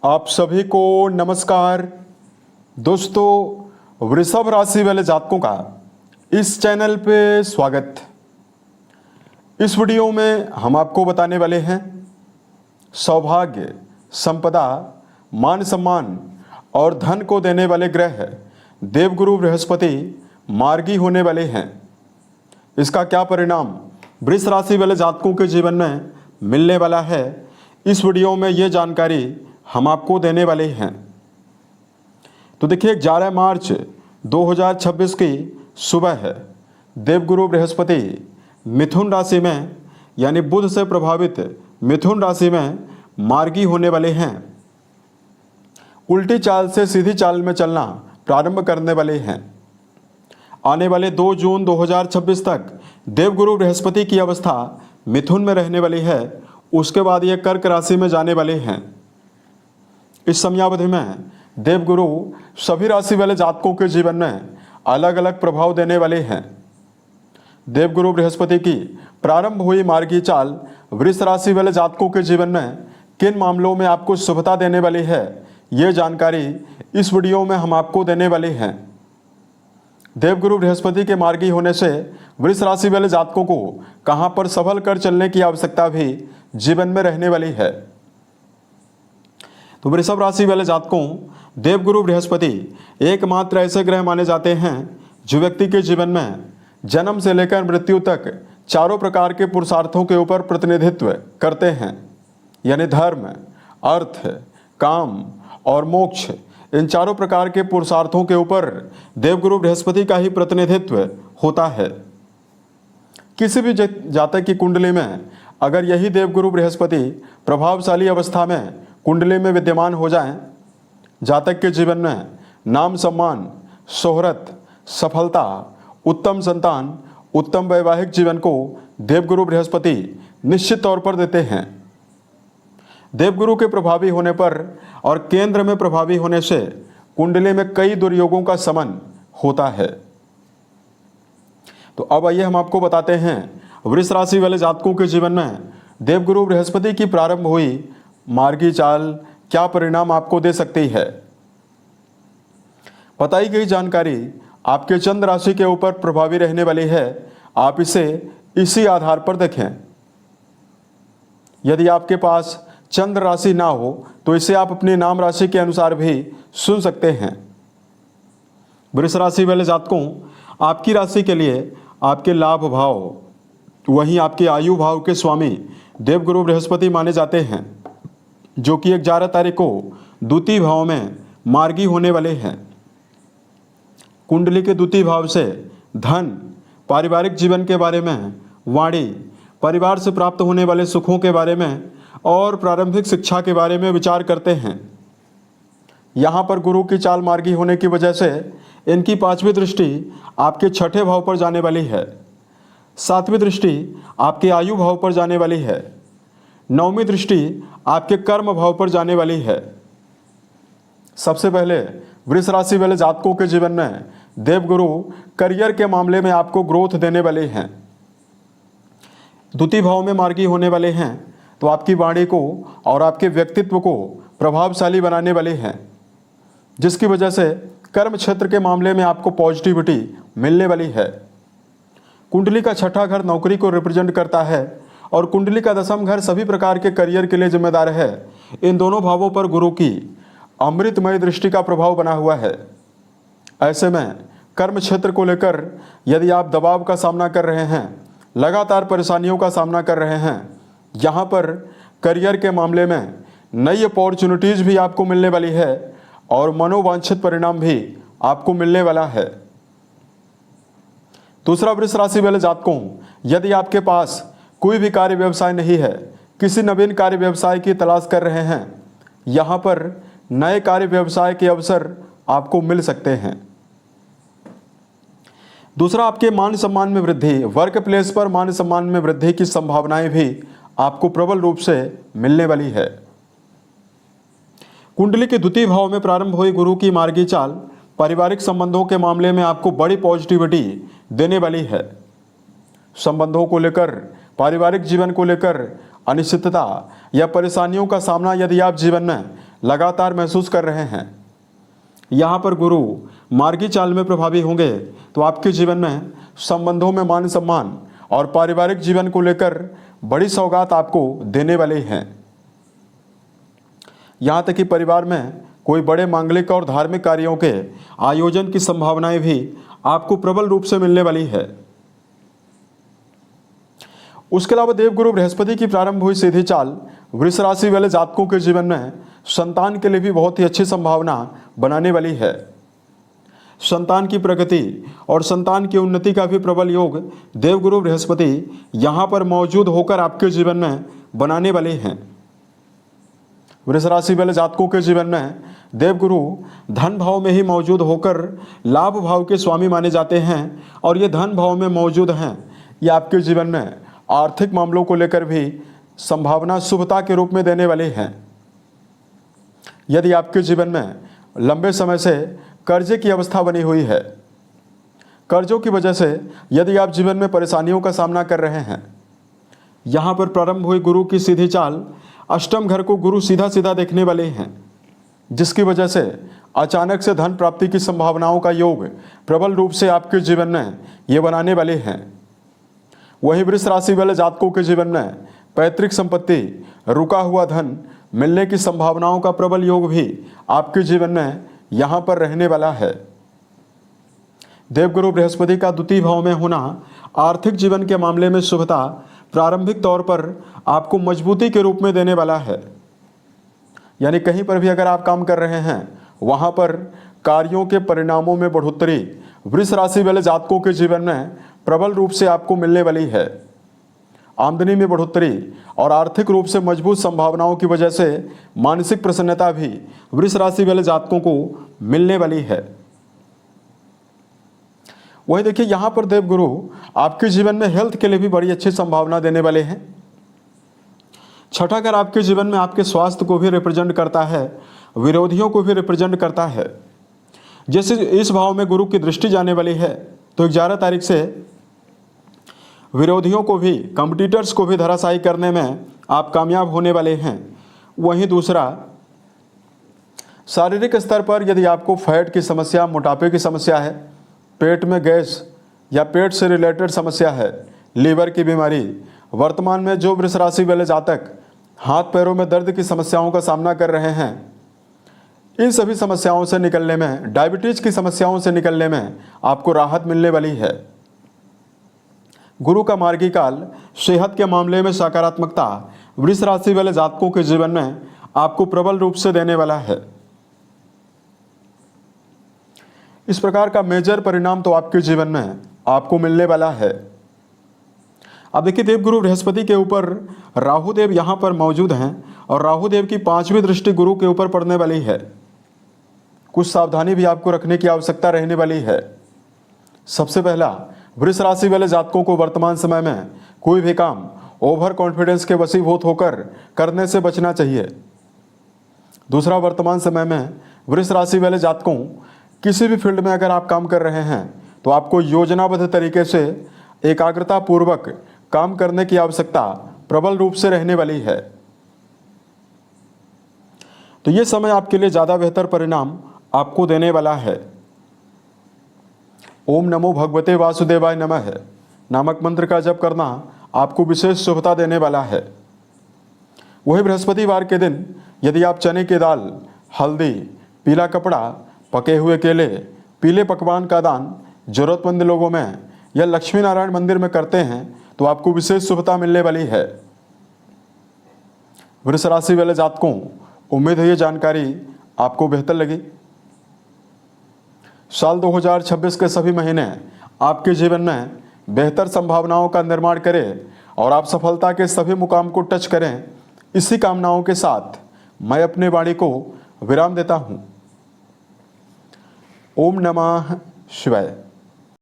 आप सभी को नमस्कार। दोस्तों, वृषभ राशि वाले जातकों का इस चैनल पे स्वागत। इस वीडियो में हम आपको बताने वाले हैं सौभाग्य, संपदा, मान सम्मान और धन को देने वाले ग्रह देवगुरु बृहस्पति मार्गी होने वाले हैं। इसका क्या परिणाम वृष राशि वाले जातकों के जीवन में मिलने वाला है, इस वीडियो में ये जानकारी हम आपको देने वाले हैं। तो देखिए, 11 मार्च 2026 की सुबह है, देवगुरु बृहस्पति मिथुन राशि में यानी बुध से प्रभावित मिथुन राशि में मार्गी होने वाले हैं। उल्टी चाल से सीधी चाल में चलना प्रारंभ करने वाले हैं। आने वाले 2 जून 2026 तक देवगुरु बृहस्पति की अवस्था मिथुन में रहने वाली है। उसके बाद ये कर्क राशि में जाने वाले हैं। इस समयावधि में देवगुरु सभी राशि वाले जातकों के जीवन में अलग अलग प्रभाव देने वाले हैं। देवगुरु बृहस्पति की प्रारंभ हुई मार्गी चाल वृष राशि वाले जातकों के जीवन में किन मामलों में आपको शुभता देने वाली है, ये जानकारी इस वीडियो में हम आपको देने वाले हैं। देवगुरु बृहस्पति के मार्गी होने से वृष राशि वाले जातकों को कहां पर सफल कर चलने की आवश्यकता भी जीवन में रहने वाली है। तो वृषभ राशि वाले जातकों, देवगुरु बृहस्पति एकमात्र ऐसे ग्रह माने जाते हैं जो व्यक्ति के जीवन में जन्म से लेकर मृत्यु तक चारों प्रकार के पुरुषार्थों के ऊपर प्रतिनिधित्व करते हैं, यानी धर्म, अर्थ, काम और मोक्ष। इन चारों प्रकार के पुरुषार्थों के ऊपर देवगुरु बृहस्पति का ही प्रतिनिधित्व होता है। किसी भी जातक की कुंडली में अगर यही देवगुरु बृहस्पति प्रभावशाली अवस्था में कुंडली में विद्यमान हो जाएं, जातक के जीवन में नाम सम्मान, शोहरत, सफलता, उत्तम संतान, उत्तम वैवाहिक जीवन को देवगुरु बृहस्पति निश्चित तौर पर देते हैं। देवगुरु के प्रभावी होने पर और केंद्र में प्रभावी होने से कुंडली में कई दुर्योगों का समन होता है। तो अब आइए हम आपको बताते हैं वृष राशि वाले जातकों के जीवन में देवगुरु बृहस्पति की प्रारंभ हुई मार्गी चाल क्या परिणाम आपको दे सकती है। बताई गई जानकारी आपके चंद्र राशि के ऊपर प्रभावी रहने वाली है। आप इसे इसी आधार पर देखें। यदि आपके पास चंद्र राशि ना हो तो इसे आप अपनी नाम राशि के अनुसार भी सुन सकते हैं। वृष राशि वाले जातकों, आपकी राशि के लिए आपके लाभ भाव, वहीं आपके आयु भाव के स्वामी देवगुरु बृहस्पति माने जाते हैं, जो कि 11 तारीख को द्वितीय भाव में मार्गी होने वाले हैं। कुंडली के द्वितीय भाव से धन, पारिवारिक जीवन के बारे में, वाणी, परिवार से प्राप्त होने वाले सुखों के बारे में और प्रारंभिक शिक्षा के बारे में विचार करते हैं। यहाँ पर गुरु की चाल मार्गी होने की वजह से इनकी 5वीं दृष्टि आपके 6ठे भाव पर जाने वाली है। 7वीं दृष्टि आपके आयु भाव पर जाने वाली है। 9वीं दृष्टि आपके कर्म भाव पर जाने वाली है। सबसे पहले वृष राशि वाले जातकों के जीवन में देवगुरु करियर के मामले में आपको ग्रोथ देने वाले हैं। द्वितीय भाव में मार्गी होने वाले हैं तो आपकी वाणी को और आपके व्यक्तित्व को प्रभावशाली बनाने वाले हैं, जिसकी वजह से कर्म क्षेत्र के मामले में आपको पॉजिटिविटी मिलने वाली है। कुंडली का 6ठा घर नौकरी को रिप्रेजेंट करता है और कुंडली का 10वां घर सभी प्रकार के करियर के लिए जिम्मेदार है। इन दोनों भावों पर गुरु की अमृतमय दृष्टि का प्रभाव बना हुआ है। ऐसे में कर्म क्षेत्र को लेकर यदि आप दबाव का सामना कर रहे हैं, लगातार परेशानियों का सामना कर रहे हैं, यहाँ पर करियर के मामले में नई अपॉर्चुनिटीज भी आपको मिलने वाली है और मनोवांछित परिणाम भी आपको मिलने वाला है। दूसरा, वृष राशि वाले जातकों, यदि आपके पास कोई भी कार्य व्यवसाय नहीं है, किसी नवीन कार्य व्यवसाय की तलाश कर रहे हैं, यहाँ पर नए कार्य व्यवसाय के अवसर आपको मिल सकते हैं। दूसरा, आपके मान सम्मान में वृद्धि, वर्क प्लेस पर मान सम्मान में वृद्धि की संभावनाएं भी आपको प्रबल रूप से मिलने वाली है। कुंडली के द्वितीय भाव में प्रारंभ हुई गुरु की मार्गी चाल पारिवारिक संबंधों के मामले में आपको बड़ी पॉजिटिविटी देने वाली है। संबंधों को लेकर, पारिवारिक जीवन को लेकर अनिश्चितता या परेशानियों का सामना यदि आप जीवन में लगातार महसूस कर रहे हैं। यहाँ पर गुरु मार्गी चाल में प्रभावी होंगे तो आपके जीवन में संबंधों में मान सम्मान और पारिवारिक जीवन को लेकर बड़ी सौगात आपको देने वाले हैं। यहाँ तक कि परिवार में कोई बड़े मांगलिक और धार्मिक कार्यों के आयोजन की संभावनाएं भी आपको प्रबल रूप से मिलने वाली है। उसके अलावा देवगुरु बृहस्पति की प्रारंभ हुई सीधी चाल वृष राशि वाले जातकों के जीवन में संतान के लिए भी बहुत ही अच्छी संभावना बनाने वाली है। संतान की प्रगति और संतान की उन्नति का भी प्रबल योग देवगुरु बृहस्पति यहाँ पर मौजूद होकर आपके जीवन में बनाने वाले हैं। वृष राशि वाले जातकों के जीवन में देवगुरु धन भाव में ही मौजूद होकर लाभ भाव के स्वामी माने जाते हैं और ये धन भाव में मौजूद हैं। ये आपके जीवन में आर्थिक मामलों को लेकर भी संभावना शुभता के रूप में देने वाले हैं। यदि आपके जीवन में लंबे समय से कर्जे की अवस्था बनी हुई है, कर्जों की वजह से यदि आप जीवन में परेशानियों का सामना कर रहे हैं, यहाँ पर प्रारंभ हुई गुरु की सीधी चाल अष्टम घर को गुरु सीधा सीधा देखने वाले हैं, जिसकी वजह से अचानक से धन प्राप्ति की संभावनाओं का योग प्रबल रूप से आपके जीवन में ये बनाने वाले हैं। वहीं वृष राशि वाले जातकों के जीवन में पैतृक संपत्ति, रुका हुआ धन मिलने की संभावनाओं का प्रबल योग भी आपके जीवन में यहाँ पर रहने वाला है। देवगुरु बृहस्पति का द्वितीय भाव में होना आर्थिक जीवन के मामले में शुभता प्रारंभिक तौर पर आपको मजबूती के रूप में देने वाला है। यानी कहीं पर भी अगर आप काम कर रहे हैं, वहाँ पर कार्यों के परिणामों में बढ़ोतरी वृष राशि वाले जातकों के जीवन में प्रबल रूप से आपको मिलने वाली है। आमदनी में बढ़ोतरी और आर्थिक रूप से मजबूत संभावनाओं की वजह से मानसिक प्रसन्नता भी वृष राशि वाले जातकों को मिलने वाली है। वही देखिए, यहाँ पर देवगुरु आपके जीवन में हेल्थ के लिए भी बड़ी अच्छी संभावना देने वाले हैं। छठा घर आपके जीवन में आपके स्वास्थ्य को भी रिप्रेजेंट करता है, विरोधियों को भी रिप्रेजेंट करता है। जैसे इस भाव में गुरु की दृष्टि जाने वाली है तो 11 तारीख से विरोधियों को भी, कॉम्पिटिटर्स को भी धराशायी करने में आप कामयाब होने वाले हैं। वहीं दूसरा, शारीरिक स्तर पर यदि आपको फैट की समस्या, मोटापे की समस्या है, पेट में गैस या पेट से रिलेटेड समस्या है, लीवर की बीमारी, वर्तमान में जो वृष राशि वाले जातक हाथ पैरों में दर्द की समस्याओं का सामना कर रहे हैं, इन सभी समस्याओं से निकलने में, डायबिटीज की समस्याओं से निकलने में आपको राहत मिलने वाली है। गुरु का मार्गी काल सेहत के मामले में सकारात्मकता वृष राशि वाले जातकों के जीवन में आपको प्रबल रूप से देने वाला है। इस प्रकार का मेजर परिणाम तो आपके जीवन में आपको मिलने वाला है। अब देखिए, देवगुरु बृहस्पति के ऊपर राहु देव यहाँ पर मौजूद हैं और राहु देव की 5वीं दृष्टि गुरु के ऊपर पड़ने वाली है। कुछ सावधानी भी आपको रखने की आवश्यकता रहने वाली है। सबसे पहला, वृष राशि वाले जातकों को वर्तमान समय में कोई भी काम ओवर कॉन्फिडेंस के वशीभूत होकर करने से बचना चाहिए। दूसरा, वर्तमान समय में वृष राशि वाले जातकों किसी भी फील्ड में अगर आप काम कर रहे हैं तो आपको योजनाबद्ध तरीके से एकाग्रता पूर्वक काम करने की आवश्यकता प्रबल रूप से रहने वाली है। तो ये समय आपके लिए ज़्यादा बेहतर परिणाम आपको देने वाला है। ओम नमो भगवते वासुदेवाय नमः नामक मंत्र का जप करना आपको विशेष शुभता देने वाला है। वही बृहस्पतिवार के दिन यदि आप चने की दाल, हल्दी, पीला कपड़ा, पके हुए केले, पीले पकवान का दान जरूरतमंद लोगों में या लक्ष्मी नारायण मंदिर में करते हैं तो आपको विशेष शुभता मिलने वाली है। वृष राशि वाले जातकों, उम्मीद है ये जानकारी आपको बेहतर लगी। साल 2026 के सभी महीने आपके जीवन में बेहतर संभावनाओं का निर्माण करें और आप सफलता के सभी मुकाम को टच करें। इसी कामनाओं के साथ मैं अपने वाणी को विराम देता हूँ। ओम नमः शिवाय।